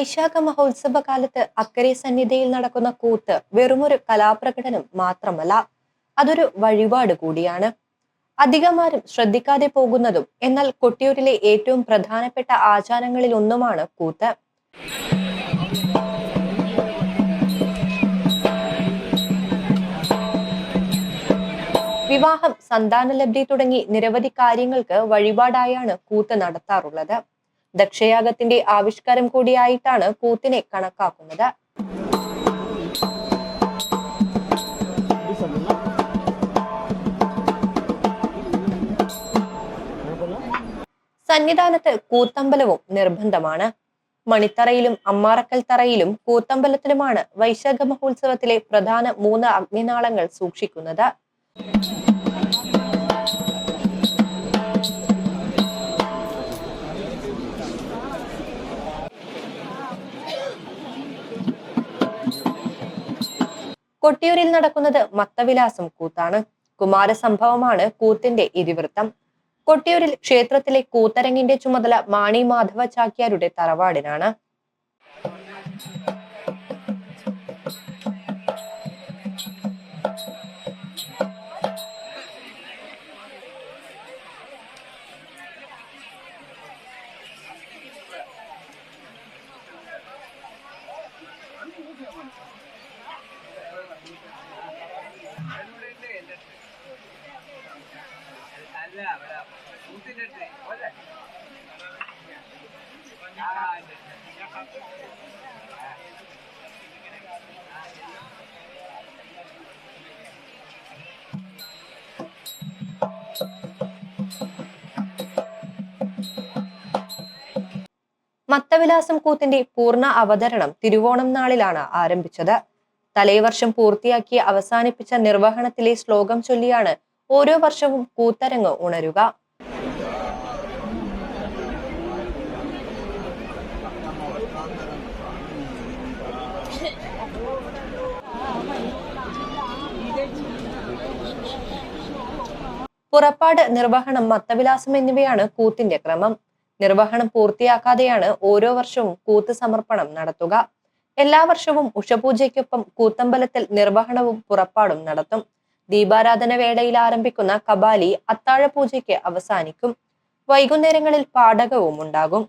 വൈശാഖ മഹോത്സവ കാലത്ത് അക്കരെ സന്നിധിയിൽ നടക്കുന്ന കൂത്ത് വെറുമൊരു കലാപ്രകടനം മാത്രമല്ല, അതൊരു വഴിപാട് കൂടിയാണ്. അധികമാരും ശ്രദ്ധിക്കാതെ പോകുന്നതും എന്നാൽ കൊട്ടിയൂരിലെ ഏറ്റവും പ്രധാനപ്പെട്ട ആചാരങ്ങളിൽ ഒന്നുമാണ് കൂത്ത്. വിവാഹം, സന്താനലബ്ധി തുടങ്ങി നിരവധി കാര്യങ്ങൾക്ക് വഴിപാടായാണ് കൂത്ത് നടത്താറുള്ളത്. ദക്ഷയാഗത്തിന്റെ ആവിഷ്കാരം കൂടിയായിട്ടാണ് കൂത്തിനെ കണക്കാക്കുന്നത്. സന്നിധാനത്ത് കൂത്തമ്പലവും നിർബന്ധമാണ്. മണിത്തറയിലും അമ്മാറക്കൽ തറയിലും കൂത്തമ്പലത്തിലുമാണ് വൈശാഖ മഹോത്സവത്തിലെ പ്രധാന 3 അഗ്നിനാളങ്ങൾ സൂക്ഷിക്കുന്നത്. കൊട്ടിയൂരിൽ നടക്കുന്നത് മത്തവിലാസം കൂത്താണ്. കുമാരസംഭവമാണ് കൂത്തിന്റെ ഇതിവൃത്തം. കൊട്ടിയൂരിൽ ക്ഷേത്രത്തിലെ കൂത്തരങ്ങിന്റെ ചുമതല മാണി മാധവ ചാക്യാരുടെ തറവാടിനാണ്. മത്തവിലാസം കൂത്തിന്റെ പൂർണ്ണ അവതരണം തിരുവോണം നാളിലാണ് ആരംഭിച്ചത്. തലേവർഷം പൂർത്തിയാക്കി അവസാനിപ്പിച്ച നിർവഹണത്തിലെ ശ്ലോകം ചൊല്ലിയാണ് ഓരോ വർഷവും കൂത്തരങ്ങ് ഉണരുക. പുറപ്പാട്, നിർവഹണം, മത്തവിലാസം എന്നിവയാണ് കൂത്തിന്റെ ക്രമം. നിർവഹണം പൂർത്തിയാക്കാതെയാണ് ഓരോ വർഷവും കൂത്ത് സമർപ്പണം നടത്തുക. എല്ലാ വർഷവും ഉഷപൂജയ്ക്കൊപ്പം കൂത്തമ്പലത്തിൽ നിർവഹണവും പുറപ്പാടും നടത്തും. ദീപാരാധന വേളയിൽ ആരംഭിക്കുന്ന കബാലി അത്താഴ പൂജയ്ക്ക് അവസാനിക്കും. വൈകുന്നേരങ്ങളിൽ പാടകവും ഉണ്ടാകും.